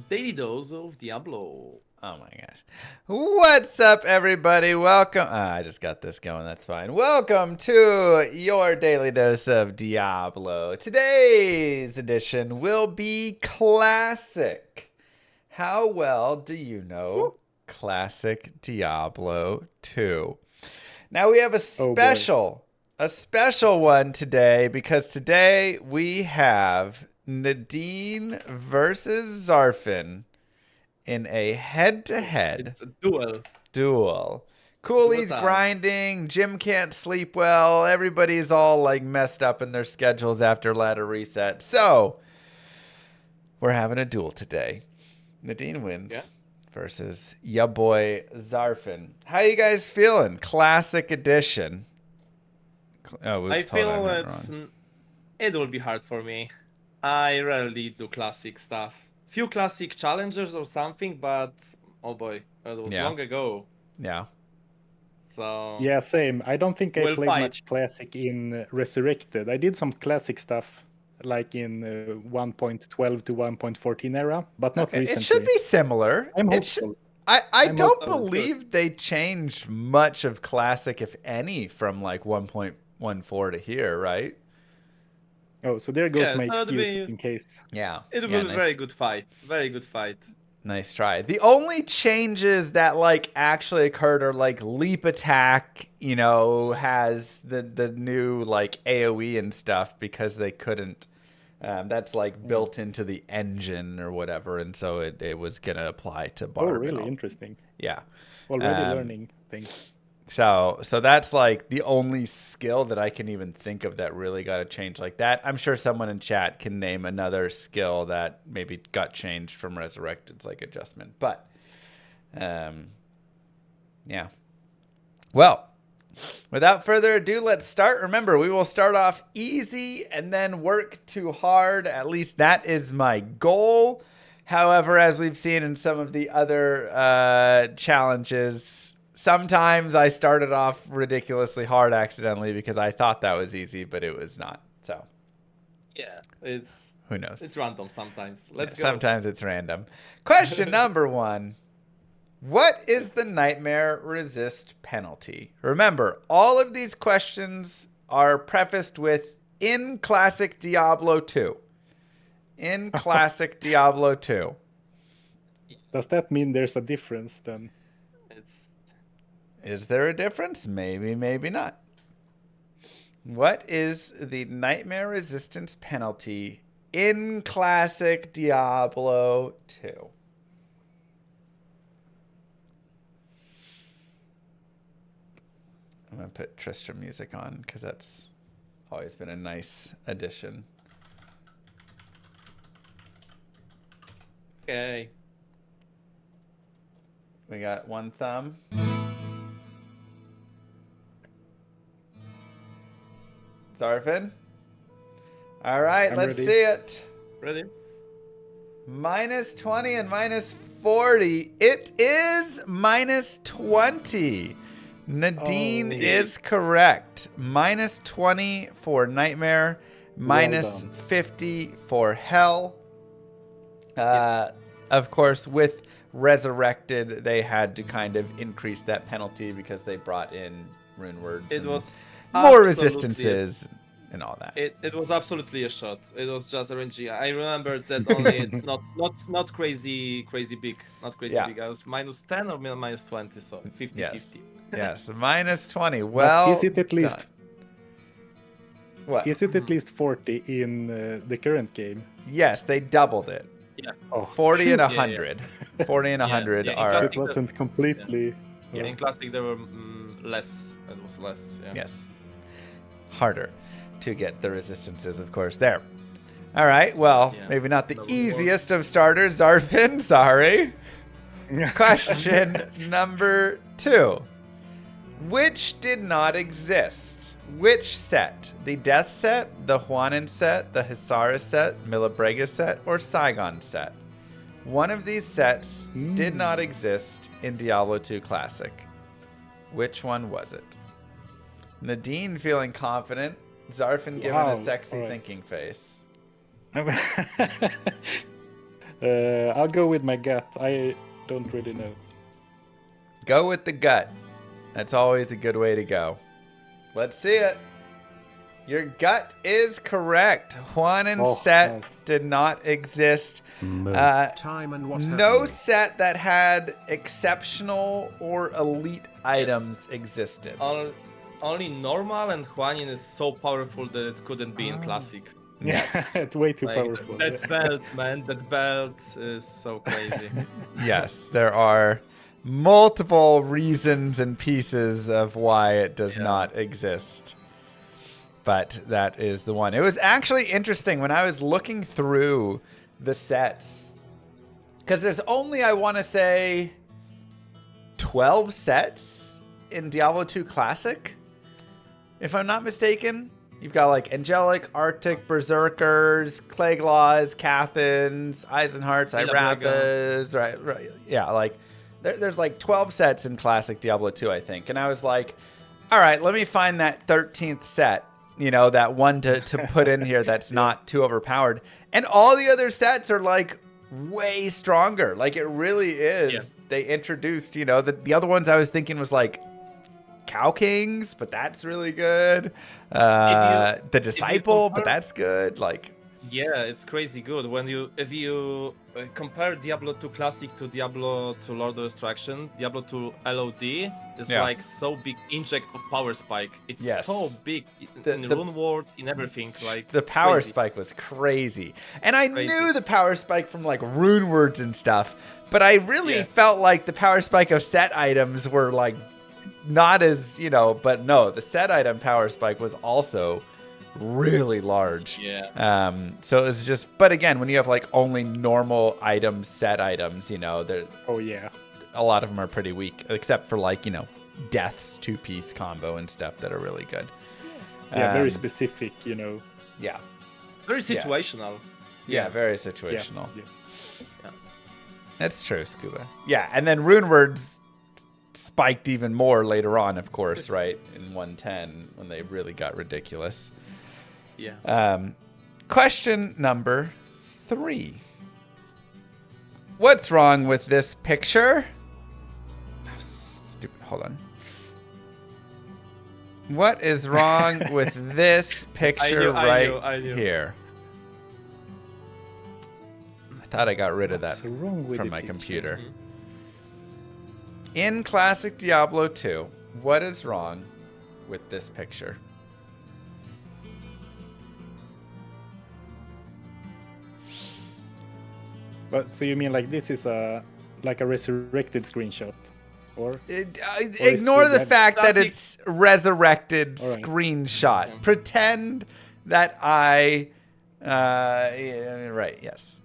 Daily dose of Diablo. Oh my gosh. What's up, everybody? Welcome. I just got this going. That's fine. Welcome to your daily dose of Diablo. Today's edition will be classic. How well do you know Woo. classic Diablo 2? Now we have Oh boy. a special one today because today we have Nadine versus Zarfin in a head-to-head It's a duel. duel. Duel Cooley's time. grinding, Jim can't sleep well, everybody's all like messed up in their schedules after ladder reset. So, we're having a duel today. Nadine Yeah. wins versus ya boy Zarfin. How you guys feeling? Classic edition. Oh, I oops, hold on, I feel went wrong. it will be hard for me. I rarely do classic stuff. Few classic challengers or something, but oh boy, it was Yeah, long ago. yeah. So Yeah, same. I don't think I we'll played fight. much classic in Resurrected. I did some classic stuff like in 1.12 to 1.14 era, but not Okay, it should recently. be similar. I'm It should. hopeful. I I'm don't So hopeful. it's good. believe they changed much of classic, if any, from like 1.14 to here, right? Oh, so there goes Yeah. my So excuse in case. Yeah, it yeah. will be very Nice, good fight. Very good fight. nice try. The only changes that like actually occurred are like leap attack. Has the new like AOE and stuff because they couldn't. That's like Mm. built into the engine or whatever, and so it was gonna apply to Oh, Barb and really all. interesting. Yeah. Already Um, learning things. so that's like the only skill that I can even think of that really got to change like that. I'm sure someone in chat can name another skill that maybe got changed from Resurrected's like adjustment. But um, yeah. Well, without further ado, let's start. Remember, we will start off easy and then work too hard. At least that is my goal. However, as we've seen in some of the other challenges, sometimes I started off ridiculously hard accidentally because I thought that was easy, but it was not. So, Yeah. It's who knows? it's random sometimes. Yeah, Let's go. sometimes it's random. Question number one. What is the nightmare resist penalty? Remember, all of these questions are prefaced with in classic Diablo 2. In classic Diablo 2. Does that mean there's a difference then? It's Is there a difference? Maybe, maybe not. What is the nightmare resistance penalty in classic Diablo 2? I'm going to put Tristram music on because that's always been a nice addition. okay. We got one thumb. Zarfin? All right, I'm let's ready. see it. Ready? Minus 20 and minus 40. It is minus 20. Nadine Oh, is correct. Minus 20 for Nightmare, well minus done. 50 for Hell. Yeah. Of course, with Resurrected, they had to kind of increase that penalty because they brought in rune words It and was more absolutely resistances and all that. it was absolutely a shot. It was just RNG. I remember that only it's not crazy big. Not crazy Yeah. big. I was minus 10 or minus 20, so 50 Yes. 50. Yes. Minus 20. But is Well it at done. least What? 40 in the current game? Yes, they doubled it. Yeah. Oh, 40 and phew. 100. 40 and Yeah, 100 yeah, in So are. it wasn't completely. Yeah, Yeah. in classic there were less. It was less, yeah. Yes. Harder to get the resistances, of course, there. All right. Well, Yeah. maybe not the Double easiest of starters, Zarfin. Sorry. Question number 2. Which did not exist? Which set? The Death set, the Huanan set, the Hisara set, Milabrega set, or Saigon set? One of these sets did not exist in Diablo 2 Classic. Which one was it? Nadine feeling confident. Zarfin giving a Wow, sexy alright. thinking face. I'll go with my gut. I don't really know. Go with the gut. That's always a good way to go. Let's see it. Your gut is correct. Juan and Oh, Set nice. did not exist. Time and what have No you. set that had exceptional or elite items existed. Only normal, and Huanin is so powerful that it couldn't be in classic. Yes. It's way too Like, powerful. that belt, man, that belt is so crazy. Yes, there are multiple reasons and pieces of why it does not exist. But that is the one. It was actually interesting when I was looking through the sets. Because there's only, I want to say, 12 sets in Diablo 2 Classic. If I'm not mistaken. You've got like Angelic, Arctic, Berserkers, Clayglaws, Cathans, Eisenhearts, Irathas, right. Yeah, like there's like 12 sets in Classic Diablo 2, I think. And I was like, all right, let me find that 13th set. You know, that one to put in here that's not too overpowered. And all the other sets are like way stronger. Like it really is. Yeah. They introduced, you know, the other ones I was thinking was like Cow Kings, but that's really good. The Disciple, but that's good. Like, yeah, it's crazy good. If you compare Diablo 2 Classic to Diablo 2 Lord of Destruction, Diablo 2 LOD is like so big inject of power spike. It's so big in rune words, in everything. Like the power spike was crazy, and I knew the power spike from like rune words and stuff, but I really felt like the power spike of set items were like not as, you know, but no, the set item power spike was also really large. Yeah. So it was just, but again, when you have like only normal items, set items, you know, they're, a lot of them are pretty weak, except for like, you know, Death's 2-piece combo and stuff that are really good. Yeah, very specific, you know. Yeah. Very situational. Yeah, very situational. Yeah. That's true, Scuba. Yeah, and then rune words spiked even more later on, of course, right? In 110 when they really got ridiculous. Yeah. Question number 3. What's wrong with this picture? Oh, stupid. Hold on. What is wrong with this picture right here? I thought I got rid of that from my computer. Mm-hmm. In Classic Diablo 2, what is wrong with this picture? But so you mean like this is like a resurrected screenshot, or ignore the fact that it's resurrected screenshot. Okay. Pretend that I, right? Yes.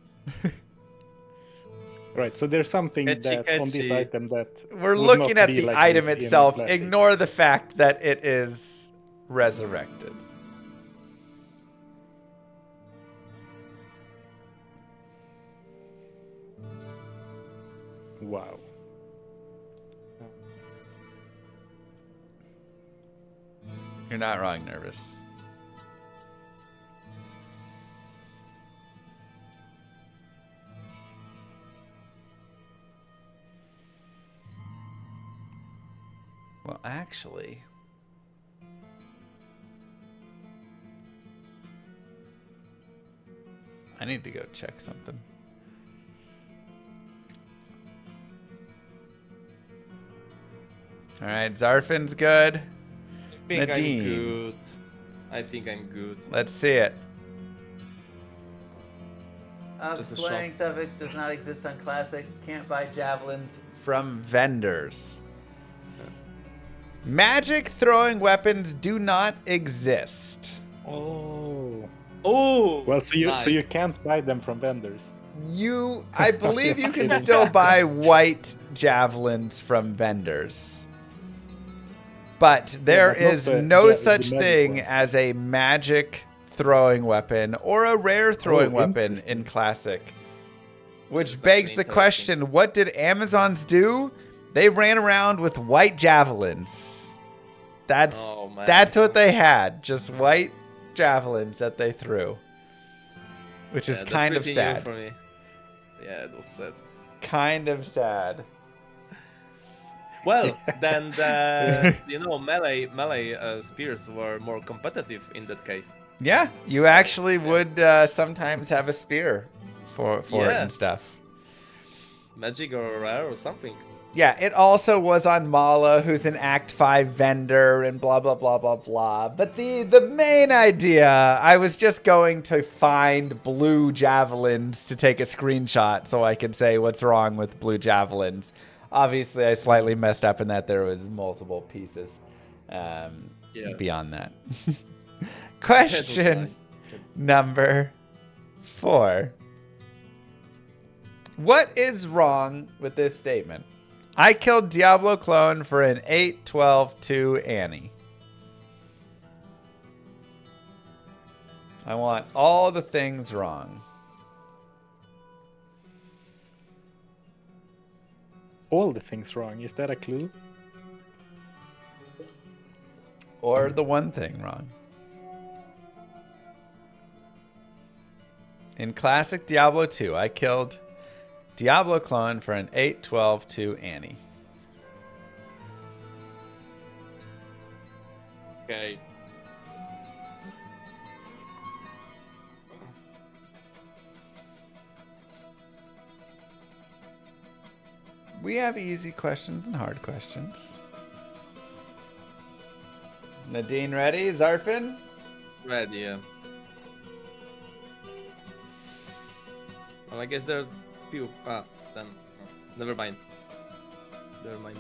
Right, so there's something that on this item that we're would looking not at be the like item this in itself. Classic. Ignore the fact that it is resurrected. Wow. You're not wrong, Nervous. Well, actually, I need to go check something. All right, Zarfin's good. Nadine. I think I'm good. Let's see it. Just a Slaying shot. suffix does not exist on Classic. Can't buy javelins from vendors. Magic throwing weapons do not exist. Oh. Oh. Well, so nice. you can't buy them from vendors. I believe you can still buy white javelins from vendors. But there but not is the- no the such magic thing ones. as a magic throwing weapon or a rare throwing weapon interesting. in Classic. Which That's begs actually the question, what did Amazons do? They ran around with white javelins. That's Oh, man. that's what they had, just white javelins that they threw. Which is Yeah, that's kind of pretty new sad. for me. Yeah, it was sad. Kind of sad. Well, then the melee spears were more competitive in that case. Yeah, you actually would sometimes have a spear for it Yeah. and stuff. Magic or rare or something. Yeah, it also was on Mala, who's an Act 5 vendor, and blah, blah, blah, blah, blah. But the main idea, I was just going to find blue javelins to take a screenshot so I could say what's wrong with blue javelins. Obviously, I slightly messed up in that there was multiple pieces beyond that. Question number 4. What is wrong with this statement? I killed Diablo clone for an 8-12-2 Annie. I want all the things wrong. All the things wrong. Is that a clue? Or the one thing wrong. In classic Diablo 2, I killed Diablo clone for an 8-12-2 Annie. Okay. We have easy questions and hard questions. Nadine ready? Zarfin? Ready, yeah. Well, I guess there are few. Then never mind. Never mind.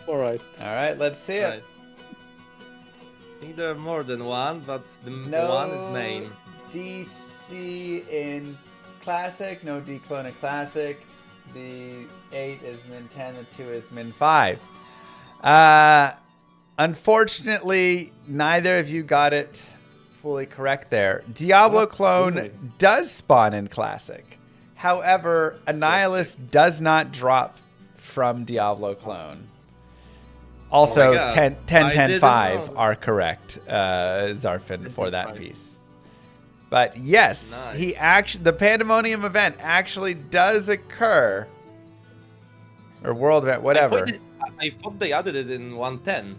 All right. All right, let's see it. Right. I think there are more than one, but the No one is main. DC in classic, no D clone in classic. The 8 is min 10, the 2 is min 5. Unfortunately, neither of you got it fully correct there. Diablo clone does spawn in classic. However, Annihilus does not drop from Diablo clone. Also, 10-10-5 are correct, Zarfin, for that piece. But yes, Nice. he actually the Pandemonium event actually does occur, or world event, whatever. I thought they added it in 110,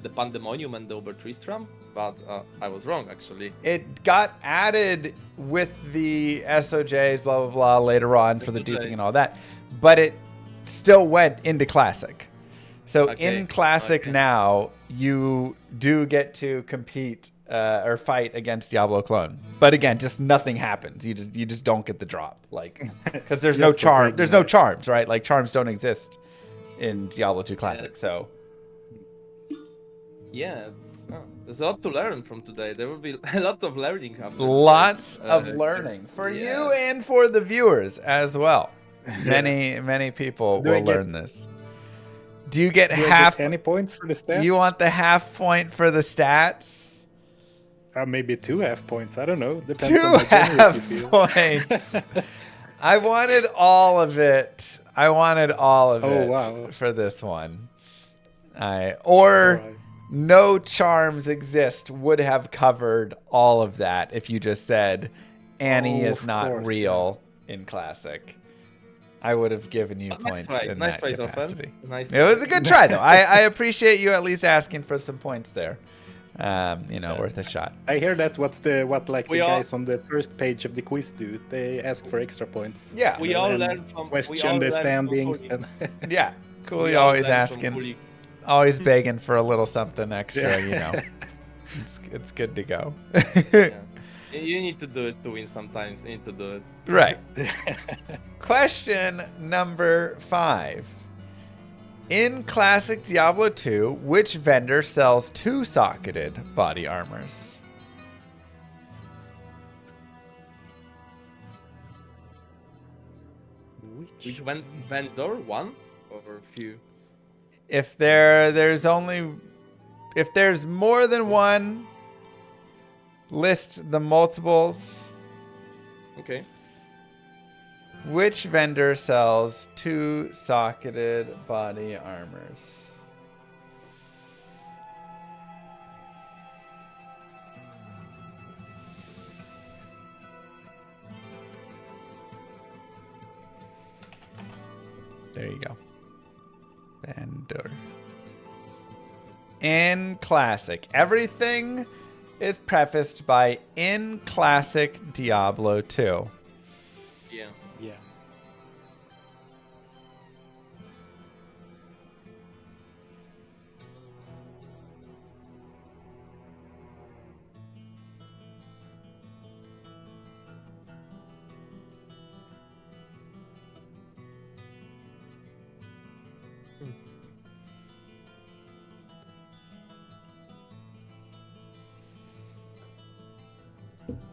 the Pandemonium and the Obertristram, but I was wrong actually. It got added with the SOJs, blah blah blah, later on for the duping and all that, but it still went into classic. So in classic now, you do get to compete or fight against Diablo clone, but again, just nothing happens. You just don't get the drop, like, because there's no charm. There's no charms, right? Like charms don't exist in Diablo 2 classic. So yeah, there's a lot to learn from today. There will be a lot of learning after. Lots of learning for you and for the viewers as well. Many people will learn this. Do you get any points for the stats? You want the half point for the stats? Maybe 2 half points. I don't know. Depends 2 on how generous you half feel. points. I wanted all of it. Wow. For this one. Right. No charms exist would have covered all of that if you just said Annie is not real in classic. I would have given you points in that capacity. It was a good try, though. I appreciate you at least asking for some points there. Worth a shot. I hear that the guys on the first page of the quiz do. They ask for extra points. Yeah. We all learn from question the standings. Yeah. Cooley always asking, always begging for a little something extra, It's good to go. You need to do it to win sometimes. You need to do it. Right. Question number 5. In classic Diablo 2, which vendor sells 2-socketed body armors? Which vendor? One or a few? If there's more than one, list the multiples. Okay. Which vendor sells 2-socketed body armors? There you go. Vendor. In Classic. Everything is prefaced by in Classic Diablo 2. Yeah. Yeah.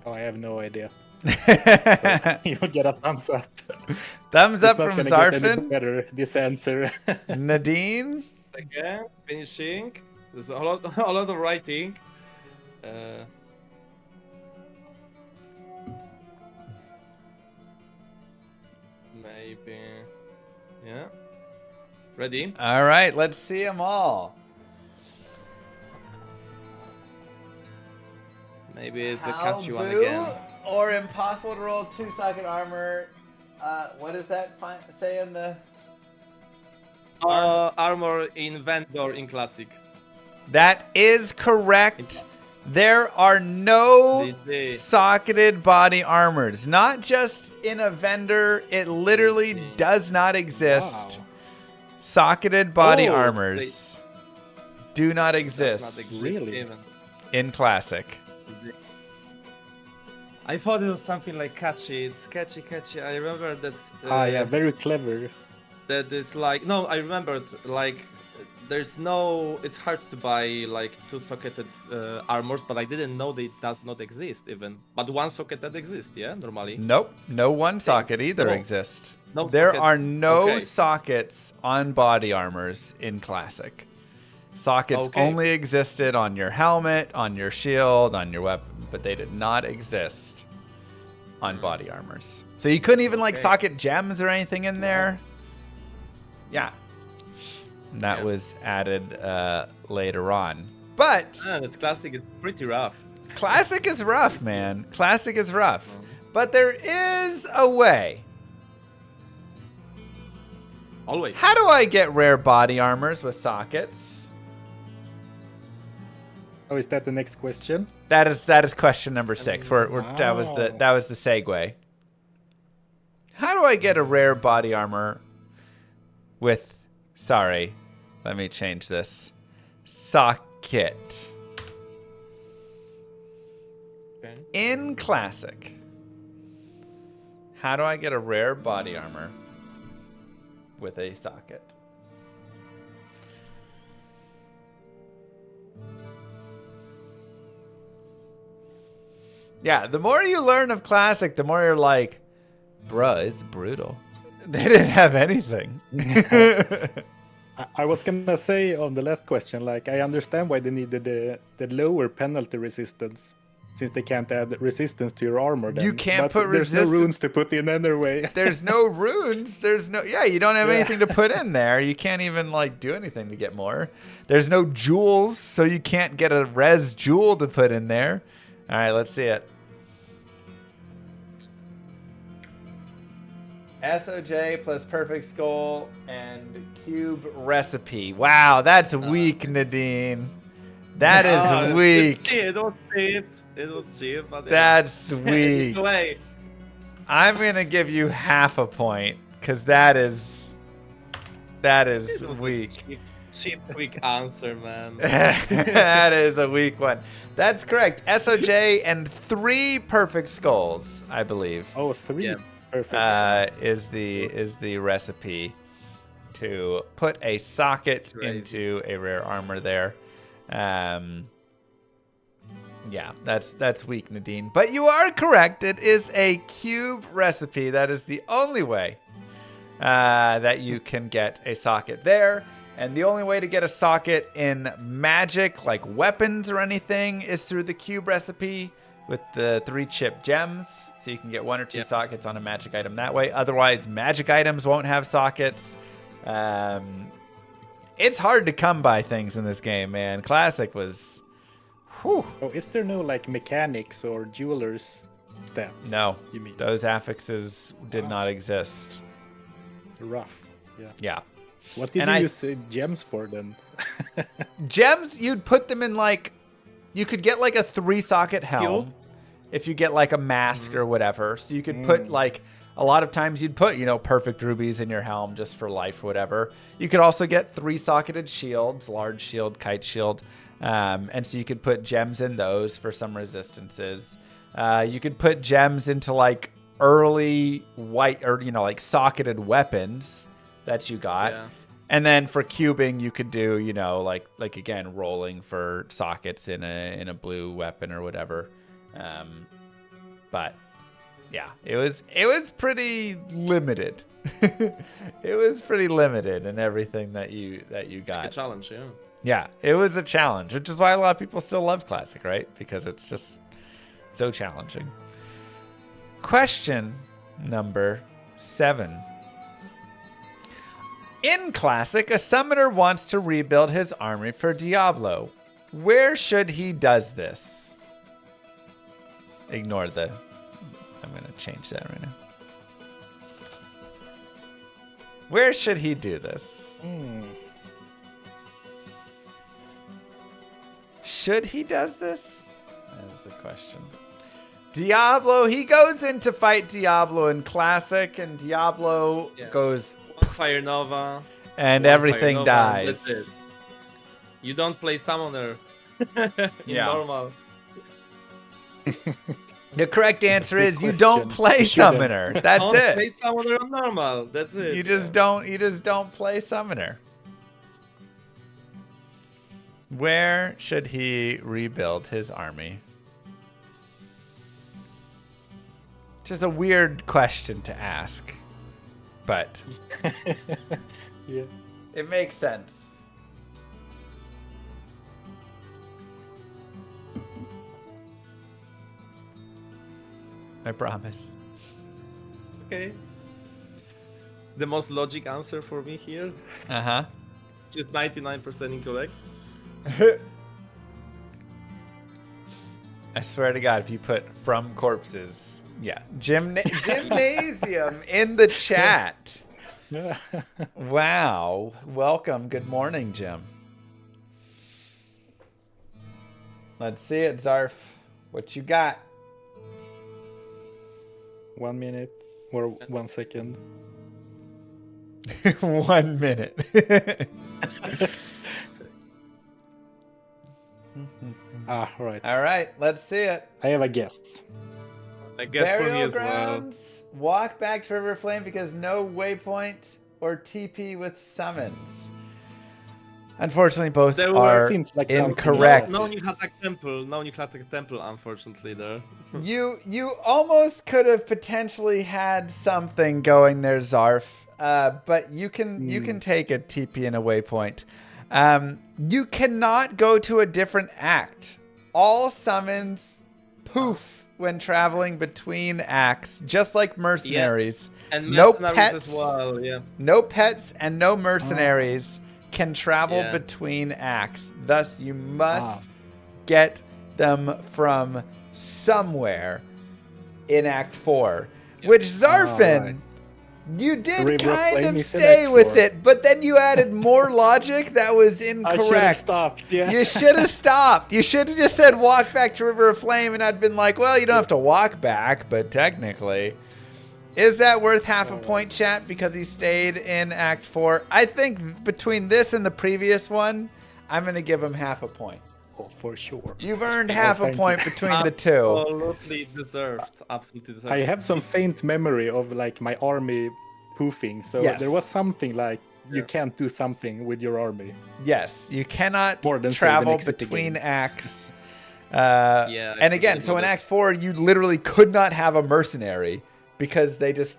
Oh, I have no idea. You'll get a thumbs up. Thumbs up It's from not gonna get any Zarfin. better, this answer. Nadine. Again, finishing. There's a lot, a lot of writing. Maybe. Yeah. Ready? All right, let's see them all. Maybe it's a catchy one again. Or impossible to roll 2-socket armor. What does that say in the... Armor in Vendor in Classic. That is correct. There are no socketed body armors. Not just in a vendor. It literally does not exist. Wow. Socketed body armors do not exist Really? Even. in Classic. I thought it was something like catchy. It's catchy. I remember that. Yeah, very clever. That is like no. I remembered like there's no. It's hard to buy like 2-socketed armors, but I didn't know they does not exist even. But 1-socketed exists, yeah, normally. Nope, no one socket either No. exists. No There sockets. are no Okay. sockets on body armors in Classic. Sockets Okay. only existed on your helmet, on your shield, on your weapon, but they did not exist on body armors. So you couldn't even like Okay. socket gems or anything in there. Yeah. And that was added later on. But That Classic is pretty rough. Classic is rough, man. Classic is rough. But there is a way. Always. How do I get rare body armors with sockets? Oh, is that the next question? That is question number 6. That was the segue. How do I get a rare body armor with let me change this. Socket. Okay. In Classic. How do I get a rare body armor with a socket? Yeah, the more you learn of Classic, the more you're like, bruh, it's brutal. They didn't have anything. I was gonna say on the last question, like I understand why they needed the lower penalty resistance, since they can't add resistance to your armor. Then. You can't But put there's resistance. no runes to put in anyway. There's no runes. You don't have anything to put in there. You can't even like do anything to get more. There's no jewels, so you can't get a res jewel to put in there. All right, let's see it. SOJ plus perfect skull and cube recipe. Wow, that's weak, Nadine. That is weak. It was cheap. It was cheap. But That's weak. Way. I'm gonna give you half a point because that is It was weak. A cheap, quick answer, man. That is a weak one. That's correct. SOJ and 3 perfect skulls, I believe. Oh, 3. Yeah. Perfect. Is the recipe to put a socket into a rare armor there. Yeah, that's weak, Nadine. But you are correct. It is a cube recipe. That is the only way that you can get a socket there. And the only way to get a socket in magic, like weapons or anything, is through the cube recipe with the 3 chip gems. So you can get 1 or 2 sockets on a magic item that way. Otherwise, magic items won't have sockets. It's hard to come by things in this game, man. Classic was... Whew. Oh, is there no like mechanics or jewelers stats? No, You mean those affixes did not exist. rough? Yeah. What did And you I- use gems for then? Gems, you'd put them in like, you could get like a 3-socket helm if you get like a mask or whatever. So you could put like, a lot of times you'd put, perfect rubies in your helm just for life, whatever. You could also get 3-socketed shields, large shield, kite shield. And so you could put gems in those for some resistances. You could put gems into like early white or, like socketed weapons that you got. Yeah. And then for cubing, you could do, like again, rolling for sockets in a blue weapon or whatever. But yeah, it was pretty limited. It was pretty limited in everything that you got. A challenge, yeah. Yeah, it was a challenge, which is why a lot of people still love Classic, right? Because it's just so challenging. Question number 7. In Classic, a summoner wants to rebuild his army for Diablo. Where should he does this? Ignore the... I'm going to change that right now. Where should he do this? Should he does this? That is the question. Diablo, he goes in to fight Diablo in Classic, and Diablo goes... Fire Nova. And everything Nova, dies. That's it. You don't play Summoner in normal. The correct answer Good is you question. don't play You shouldn't. Summoner. That's Don't it. play Summoner on normal. That's it. You just don't play Summoner. Where should he rebuild his army? Just a weird question to ask, but Yeah. it makes sense. I promise. Okay. The most logic answer for me here, Uh-huh. just 99% incorrect. I swear to God, if you put from corpses, yeah. Gymnasium in the chat. Wow. Welcome. Good morning, Jim. Let's see it, Zarf. What you got? 1 minute or 1 second. 1 minute. Right. All right, let's see it. I have a guess. I guess for me Burial as well. grounds. Walk back to River Flame because no waypoint or TP with summons. Unfortunately, both There are seems like something incorrect. No Nihlatak Temple. No Nihlatak Temple, unfortunately, there. You almost could have potentially had something going there, Zarf. But you can take a TP and a waypoint. You cannot go to a different act. All summons poof when traveling between acts, just like mercenaries. And No mercenaries pets. as well, yeah. No pets and no mercenaries can travel Yeah. between acts. Thus, you must get them from somewhere in Act 4. Which, Zarfin, right. you did River of kind Flame of is in stay Act with 4. it, but then you added more logic that was I incorrect. should have stopped. Yeah. You should have stopped. You should have just said walk back to River of Flame, and I'd been like, well, you don't have to walk back, but technically. Is that worth half a point, chat, because he stayed in Act 4? I think between this and the previous one, I'm going to give him half a point. Oh, for sure. You've earned half a thank point between the two. Absolutely deserved. Absolutely deserved. I have some faint memory of like my army poofing. So Yes. there was something like you can't do something with your army. Yes, you cannot More than, say, the travel next city between game. acts. Yeah, I And again, completely so in get it. Act 4, you literally could not have a mercenary because there's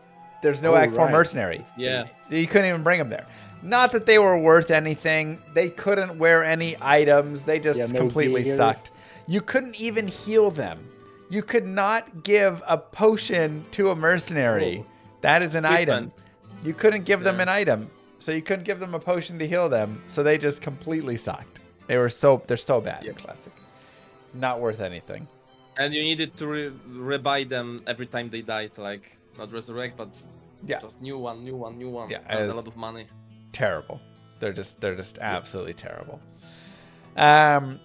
no Oh, Act 4 right. mercenary. Yeah. So you couldn't even bring them there. Not that they were worth anything. They couldn't wear any items. They just Yeah, no completely gear. sucked. You couldn't even heal them. You could not give a potion to a mercenary. Oh. That is an item. Equipment. You couldn't give them Yeah. an item. So you couldn't give them a potion to heal them. So they just completely sucked. They're so bad in Classic. Not worth anything. And you needed to rebuy them every time they died, like not resurrect, but Yeah. Just new one. Yeah, And a lot of money. Terrible. They're just absolutely terrible. Q7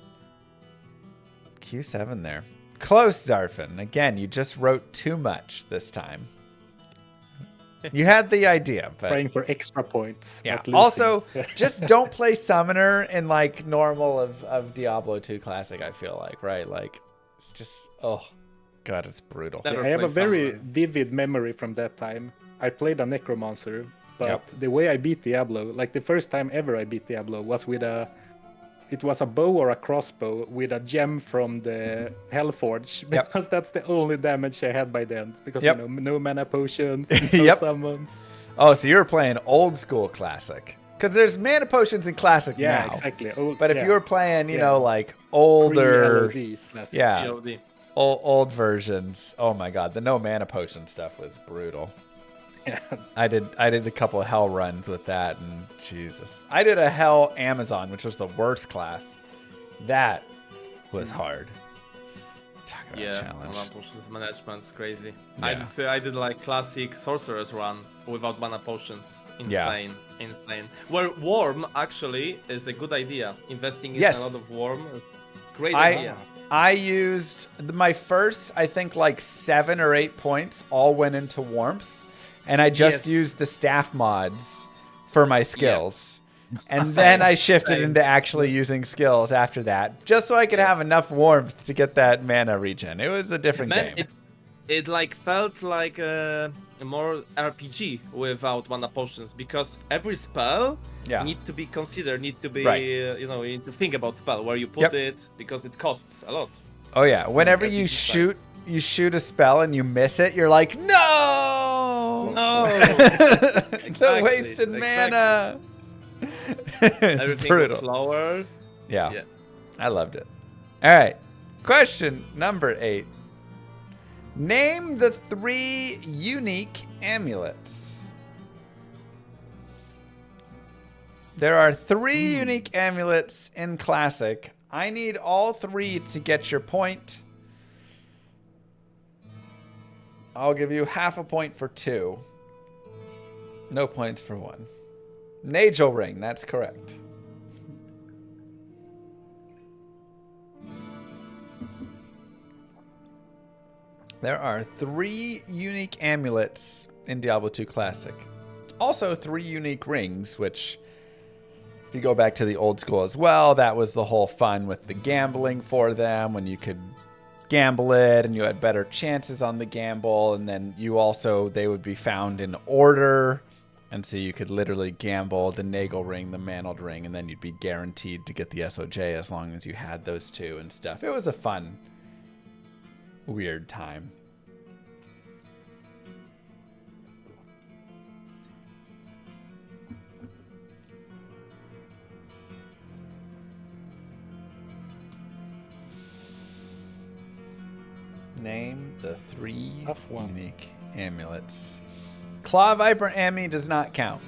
there. Close, Zarfin. Again, you just wrote too much this time. You had the idea, but Praying for extra points. yeah. not losing. Also, just don't play Summoner in like normal of Diablo 2 Classic, I feel like, right? Like, it's just, oh, God, it's brutal. Never I have a play very Summoner. vivid memory from that time. I played a Necromancer, but Yep. the way I beat Diablo, like the first time ever I beat Diablo, was with it was a bow or a crossbow with a gem from the Hellforge, Yep. because that's the only damage I had by then. Because Yep. no mana potions, no Yep. summons. Oh, so you were playing old school Classic. Because there's mana potions in Classic Yeah, now. exactly. But if yeah. you were playing, you Yeah. know, like older, Pre-LOD classic. yeah, POD. old versions. Oh my God, the no mana potion stuff was brutal. Yeah. I did a couple of hell runs with that, and Jesus, I did a hell Amazon, which was the worst class. That was hard. Talk about Yeah, challenge. mana potions management's crazy. Yeah. I did like classic sorcerer's run without mana potions. Insane. Where worm actually is a good idea. Investing in Yes. a lot of worm, great I idea. I used my first, I think like 7 or 8 points all went into warmth, and I just Yes. used the staff mods for my skills. And then I shifted into actually using skills after that, just so I could have enough warmth to get that mana regen. It was a different game. It like felt like a more RPG without mana potions, because every spell need to be considered, need to be you need to think about spell where you put it, because it costs a lot. Oh yeah, It's whenever like you RPG shoot a spell and you miss it, you're like, no, the wasted mana. It's Everything brutal. was slower. Yeah, I loved it. All right, question number 8. Name the 3 unique amulets. There are 3 unique amulets in Classic. I need all 3 to get your point. I'll give you half a point for 2. No points for 1. Nagel ring, that's correct. There are 3 unique amulets in Diablo 2 Classic. Also 3 unique rings, which, if you go back to the old school as well, that was the whole fun with the gambling for them, when you could gamble it and you had better chances on the gamble, and then they would be found in order, and so you could literally gamble the Nagel ring, the Mantled ring, and then you'd be guaranteed to get the SOJ as long as you had those 2 and stuff. It was a fun, weird time. Name the 3 unique amulets. Claw Viper Ammy does not count.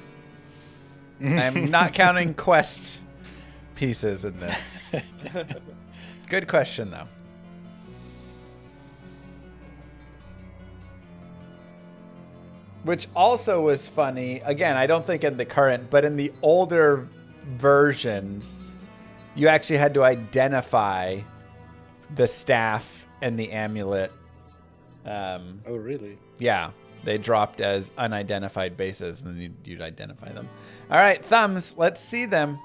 I'm not counting quest pieces in this. Good question, though. Which also was funny. Again, I don't think in the current, but in the older versions, you actually had to identify the staff and the amulet. Oh, really? Yeah. They dropped as unidentified bases, and then you'd identify them. All right, thumbs. Let's see them.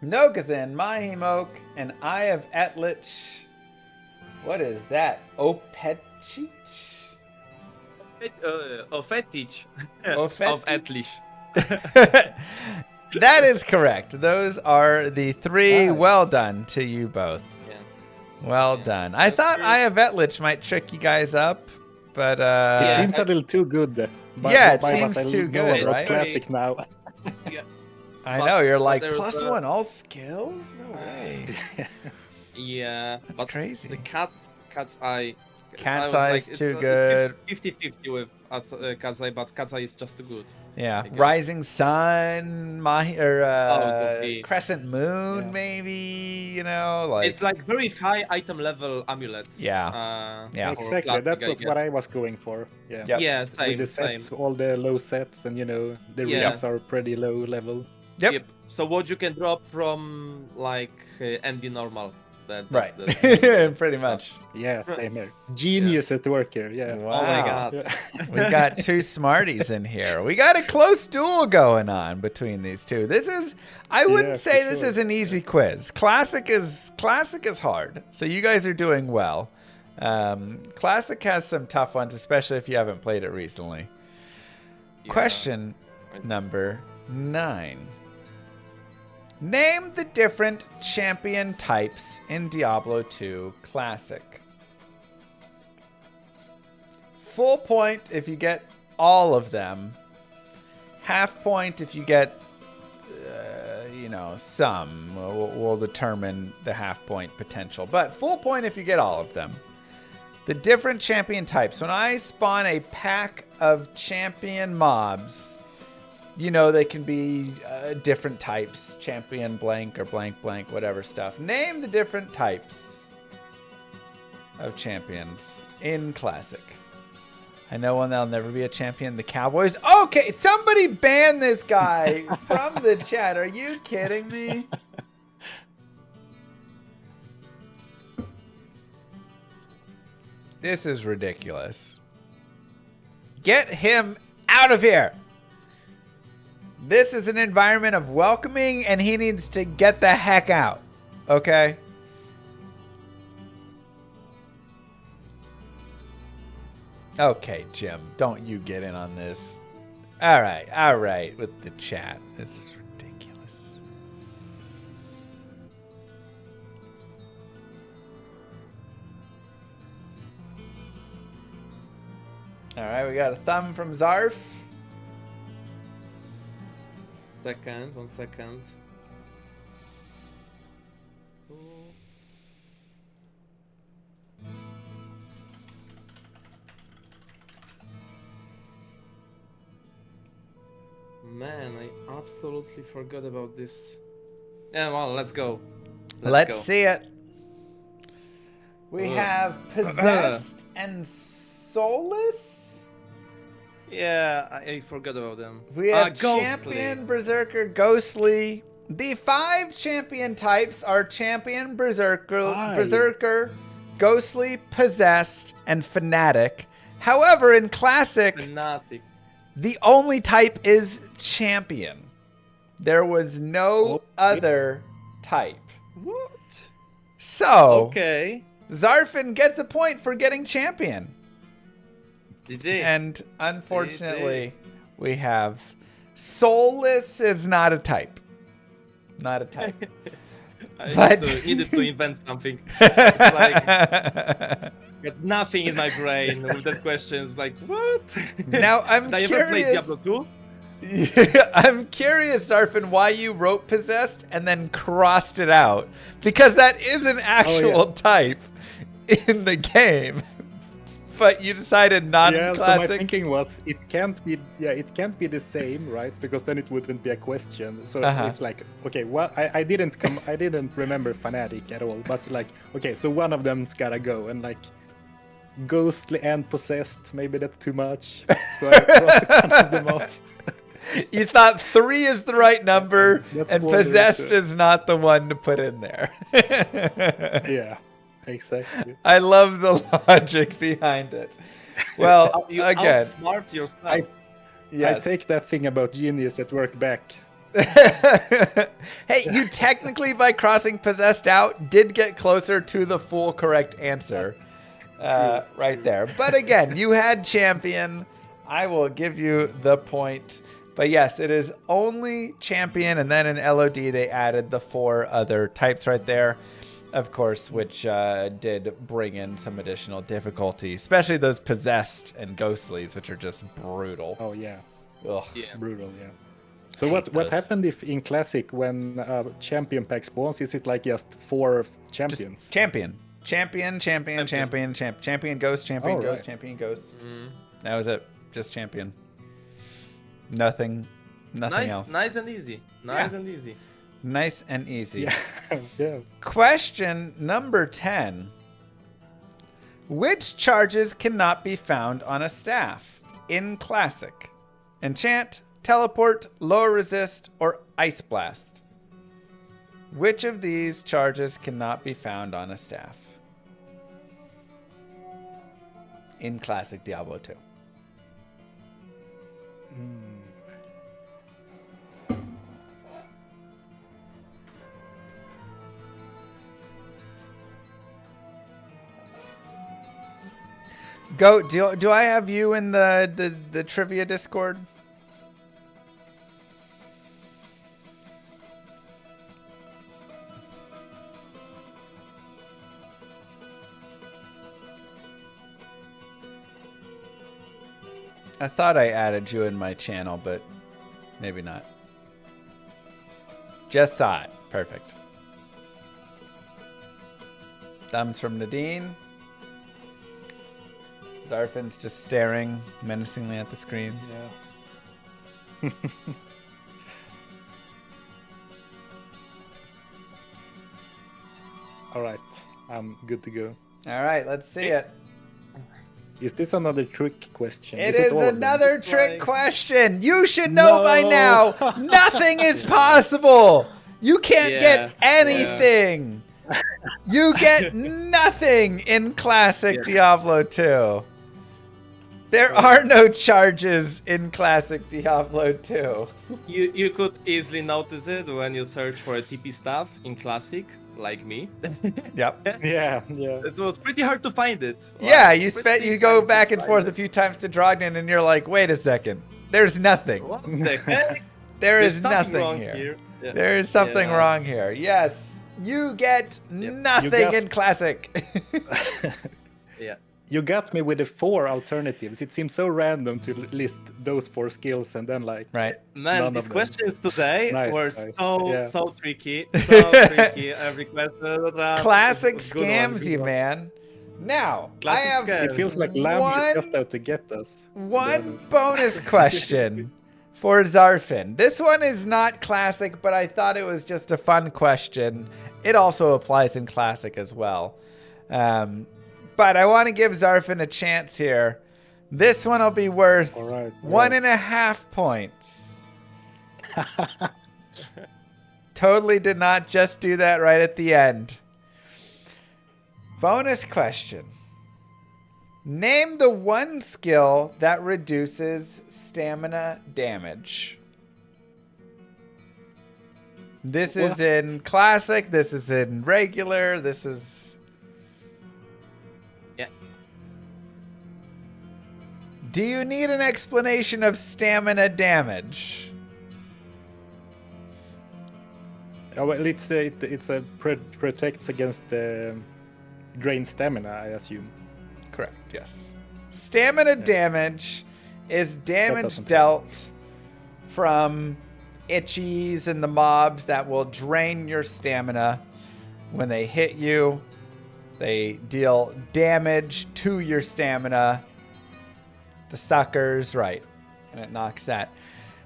Nogazin, Mahimok, and Eye of Etlich. What is that? Opetchich? Ofetich. Ofetich? Of Etlich. That is correct. Those are the 3. Nice. Well done to you both. Well done. I thought Eye of Etlich might trick you guys up, but It seems a little too good. It what seems I too know good, about right? Classic now. I know you're like there's +1 all skills. No way. Yeah, That's crazy. The cat's eye. Cat's I was eye's like, too it's good. 50-50 with Kazai, but Kazai is just too good. Yeah, I guess. Rising Sun, Zombie. Crescent Moon, Yeah. maybe. You know, like It's like very high item level amulets. Yeah. Yeah. for Exactly. classic, That I was guess. what I was going for. Yeah. Yep. Yeah, With same, the same. sets, all the low sets, and the Yeah. rings are pretty low level. Yep. So what you can drop from like ND normal. Right. That's Pretty much. Yeah, same here. Genius at work here. Yeah. Wow. Oh my god. Yeah. We got two smarties in here. We got a close duel going on between these two. This is, I wouldn't Yeah, say for this sure. is an easy quiz. Classic is hard. So you guys are doing well. Classic has some tough ones, especially if you haven't played it recently. Yeah. Question number 9. Name the different champion types in Diablo 2 Classic. Full point if you get all of them. Half point if you get, some. We'll determine the half point potential. But full point if you get all of them. The different champion types. When I spawn a pack of champion mobs, they can be different types. Champion blank or blank blank, whatever stuff. Name the different types of champions in Classic. I know one that'll never be a champion. The Cowboys. Okay, somebody ban this guy from the chat. Are you kidding me? This is ridiculous. Get him out of here. This is an environment of welcoming, and he needs to get the heck out. Okay? Okay, Jim. Don't you get in on this. All right. With the chat. This is ridiculous. All right, we got a thumb from Zarf. 1 second. Man, I absolutely forgot about this. Yeah, well, let's go. Let's go. see it. We have Possessed and Soulless. Yeah, I forgot about them. We have Ghostly. Champion, Berserker, Ghostly. The 5 champion types are Champion, Berserker, Ghostly, Possessed, and Fanatic. However, in Classic, Fanatic. the only type is Champion. There was no other type. What? So, Okay. Zarfin gets a point for getting Champion. GG. And unfortunately, we have Soulless is not a type. Not a type. I needed to invent something. It's like, got nothing in my brain with that question. It's like, what? Now, I'm Did I ever play curious. Diablo 2? I'm curious, Zarfin, why you wrote Possessed and then crossed it out. Because that is an actual type in the game. But you decided not in So Classic. my thinking was it can't be the same, right? Because then it wouldn't be a question. So it's like, okay, well, I didn't remember Fanatic at all, but like, okay, so one of them's gotta go, and like Ghostly and Possessed, maybe that's too much. So I crossed one of them off. You thought 3 is the right number, That's and one of Possessed the- is not the one to put in there. Yeah, exactly. I love the logic behind it. Well, You again, outsmart yourself. I yes. take that thing about genius at work back. Hey, you technically, by crossing Possessed out, did get closer to the full correct answer. Right there. But again, you had Champion. I will give you the point. But yes, it is only Champion, and then in LOD they added the 4 other types right there, of course, which did bring in some additional difficulty, especially those Possessed and Ghostlies, which are just brutal. Oh yeah, Ugh. Yeah. brutal. Yeah. So Hate what those. happened if in Classic when champion pack spawns? Is it like just 4 champions? Just champion, Ghost, Champion, Oh, Ghost. right. Champion, Ghost. That was it. Just champion. Nothing else. Nice and easy. Nice and easy. Nice and easy. Yeah. Yeah. Question number 10. Which charges cannot be found on a staff in Classic? Enchant, Teleport, Lower Resist, or Ice Blast? Which of these charges cannot be found on a staff in Classic Diablo 2? Go. Do I have you in the trivia Discord? I thought I added you in my channel, but maybe not. Just saw it. Perfect. Thumbs from Nadine. Zarfin's just staring menacingly at the screen. Yeah. All right, I'm good to go. All right, let's see it. Is this another trick question? It is all of them? another trick question. You should know by now. Nothing is possible. You can't get anything. You get nothing in Classic Diablo 2. There are no charges in Classic Diablo 2. You could easily notice it when you search for a TP staff in Classic, like me. Yep. Yeah. It was pretty hard to find it. Yeah, you go back and forth a few times to Drogden and you're like, wait a second. There's nothing. What the heck? There's something nothing wrong here. Yeah. There is something wrong here. Yes, you get nothing in Classic. Yeah. You got me with the 4 alternatives. It seems so random to list those 4 skills and then like Right. Man, these questions today were so tricky. So tricky. Every question. Classic scams you, man. Now, Classic I have scam. It feels like Lamb is just out to get us. one bonus question for Zarfin. This one is not Classic, but I thought it was just a fun question. It also applies in Classic as well. But I want to give Zarfin a chance here. This one will be worth 1.5 points. Totally did not just do that right at the end. Bonus question. Name the one skill that reduces stamina damage. This is in Classic. This is in regular. This is... Do you need an explanation of stamina damage? Oh, well, protects against the drained stamina, I assume. Correct, yes. Stamina damage is damage dealt from itchies and the mobs that will drain your stamina. When they hit you, they deal damage to your stamina. The suckers, right. And it knocks that.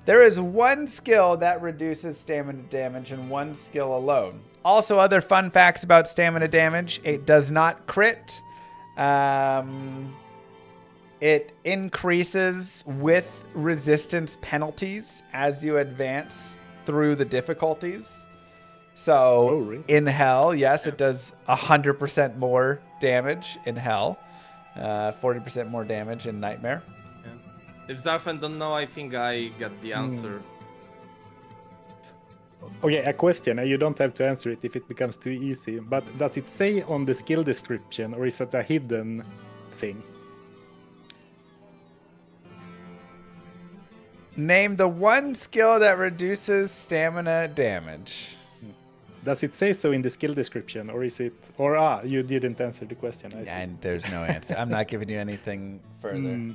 There is one skill that reduces stamina damage and one skill alone. Also, other fun facts about stamina damage. It does not crit. It increases with resistance penalties as you advance through the difficulties. So in Hell, yes, it does 100% more damage in Hell. 40% more damage in Nightmare. If Zarfan don't know, I think I got the answer. Okay, a question. You don't have to answer it if it becomes too easy. But does it say on the skill description, or is it a hidden thing? Name the one skill that reduces stamina damage. Does it say so in the skill description, or is it... Or, you didn't answer the question. I see. And there's no answer. I'm not giving you anything further.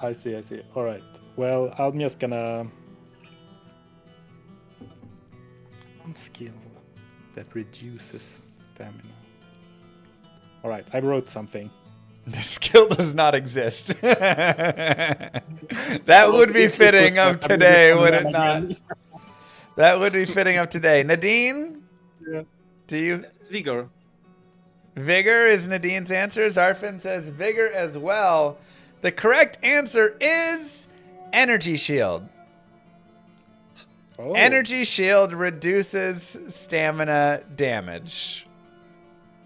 I see. All right. Well, I'm just gonna... One skill that reduces stamina. All right, I wrote something. The skill skill does not exist. That would be fitting of today, would it not? That would be fitting of today. Nadine? Yeah. Do you? It's Vigor. Vigor is Nadine's answer. Zarfin says Vigor as well. The correct answer is Energy Shield. Oh. Energy Shield reduces stamina damage.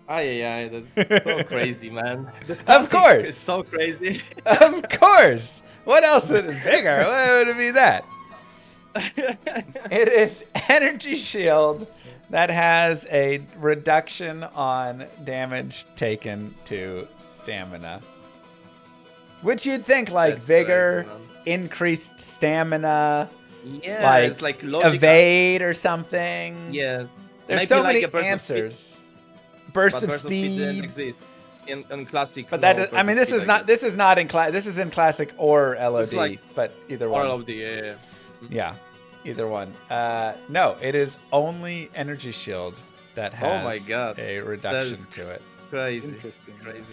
That's so crazy, man. Of course. It's so crazy. Of course. What else would it Vigor? Why would it be that? It is Energy Shield that has a reduction on damage taken to stamina. Which you'd think like That's Vigor, crazy, man. increased stamina, Yeah, it's like logical. evade or something. Yeah. There's Maybe so like many a burst of speed. answers. Burst But of burst of speed didn't speed. exist in classic. But no, that does, burst I of mean this speed, is not this is not in class this is in classic or LOD, like- but either Or one. LOD, yeah. Yeah, either one. No, it is only Energy Shield that has Oh my God. a reduction is- to it. Crazy. Interesting. Crazy.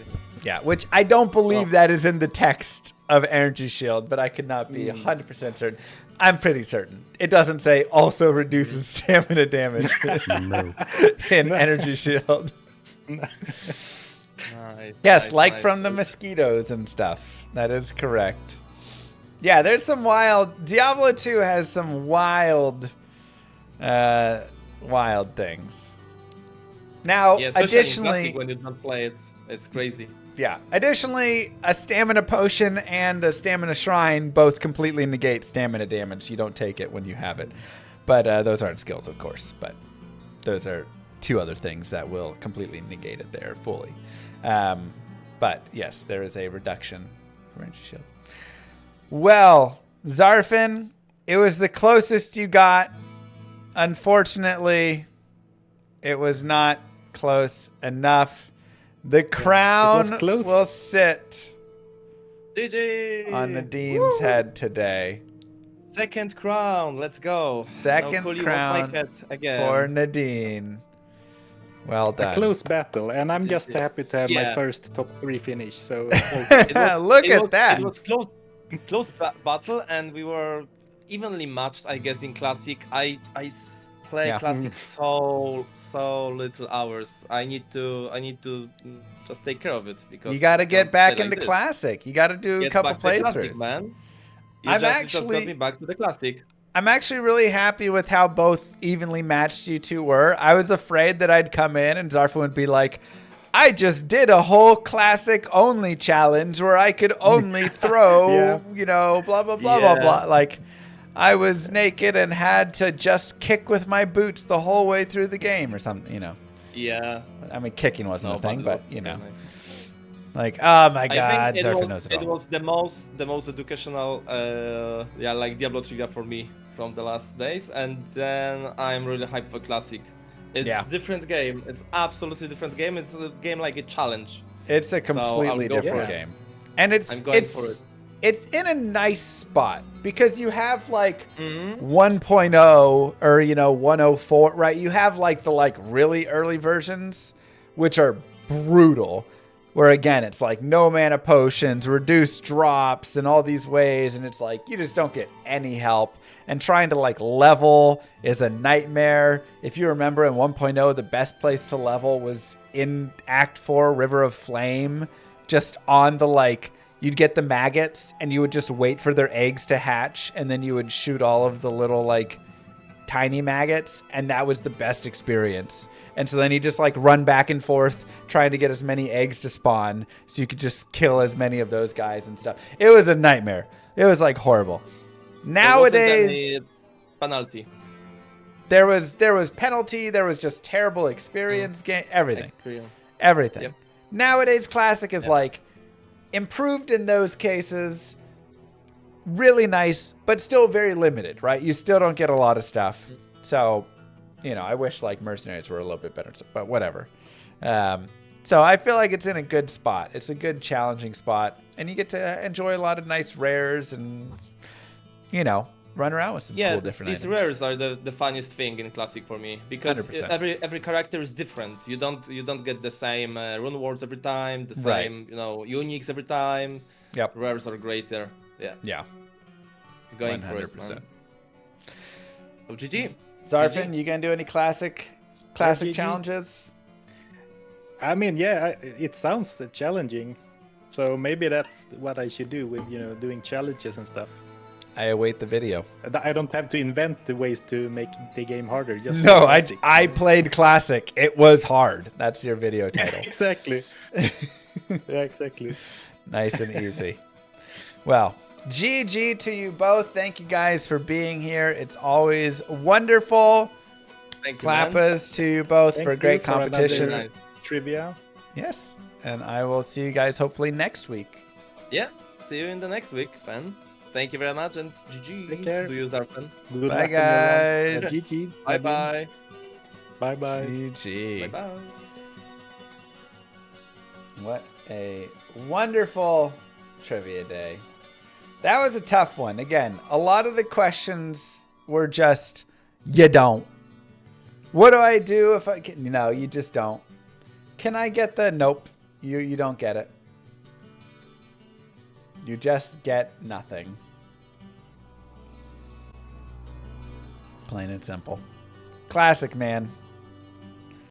Yeah, which I don't believe Oh. that is in the text of Energy Shield, but I could not be 100% certain. I'm pretty certain. It doesn't say also reduces stamina damage No. in Energy Shield. Nice. Yes, nice, like nice. from the mosquitoes and stuff. That is correct. Yeah, there's some wild... Diablo 2 has some wild things. Now, Yeah, especially in additionally... classic when you don't play it, it's crazy. Yeah. Additionally, a stamina potion and a stamina shrine both completely negate stamina damage. You don't take it when you have it. But those aren't skills, of course. But those are two other things that will completely negate it there fully. But yes, there is a reduction for Energy Shield. Well, Zarfin, it was the closest you got. Unfortunately, it was not close enough. The crown close. will sit GG! on Nadine's head today. Second crown, let's go. Second Now Cooley crown won't make it again. for Nadine. Well A done. close battle, and I'm just happy to have my Yeah. first top 3 finish. So Look at that. It was close battle, and we were evenly matched, I guess, in classic. I play Yeah. classic so little hours. I need to just take care of it because You got to get don't back stay into like this. classic. You got to do a Get couple back to the classic, playthroughs. man. I'm You just actually- got me back to the classic. I'm actually really happy with how both evenly matched you two were. I was afraid that I'd come in and Zarfin would be like, I just did a whole classic only challenge where I could only throw, Yeah. blah, blah, blah, blah, Yeah. blah. Like, I was naked and had to just kick with my boots the whole way through the game or something, Yeah. I mean, kicking wasn't a thing, but, it was nice. like, oh my I God, think Zarfin knows it it all. was the most educational, like Diablo 3 for me from the last days, and then I'm really hyped for classic. It's Yeah. different game. It's absolutely different game. It's a game like a challenge. It's a I'll completely go for different it. game. And it's I'm going for it. it's in a nice spot because you have like Mm-hmm. 1.0 or 104, right? You have like the really early versions which are brutal. Where again, it's like no mana potions, reduced drops, and all these ways, and it's like you just don't get any help. And trying to level is a nightmare. If you remember in 1.0, the best place to level was in Act 4, River of Flame, just on the you'd get the maggots, and you would just wait for their eggs to hatch, and then you would shoot all of the little tiny maggots, and that was the best experience. And so then you just run back and forth trying to get as many eggs to spawn so you could just kill as many of those guys and stuff. It was a nightmare. It was horrible. Nowadays, Penalty. there was penalty, there was just terrible experience game, everything. Everything. Yep. Nowadays classic is improved in those cases. Really nice, but still very limited, right? You still don't get a lot of stuff. So, I wish Mercenaries were a little bit better, but whatever. So I feel like it's in a good spot. It's a good challenging spot, and you get to enjoy a lot of nice rares and, run around with some cool different these items. rares are the funniest thing in Classic for me because 100%. every character is different. You don't get the same rune wards every time, the same uniques every time. Yep. Rares are great there. Yeah. Going 100%. for it, man. So GG. Zarfin, you gonna do any classic GG. challenges? I mean, yeah, it sounds challenging. So maybe that's what I should do with, doing challenges and stuff. I await the video. I don't have to invent the ways to make the game harder. Just No, classic. I played classic. It was hard. That's your video title. Exactly. Yeah, exactly. Nice and easy. Well, GG to you both. Thank you guys for being here. It's always wonderful. Thank you, man. Clappers to you both Thank for you great for competition. another trivia. Yes. And I will see you guys hopefully next week. Yeah. See you in the next week, man. Thank you very much and GG. Take care. To you, Zarfin. Good Bye, luck on your rounds. guys. GG. Bye bye. Bye bye. GG. Bye bye. What a wonderful trivia day. That was a tough one. Again, a lot of the questions were just, you don't. What do I do if I can? No, you just don't. Can I get the nope? You don't get it. You just get nothing. Plain and simple. Classic, man.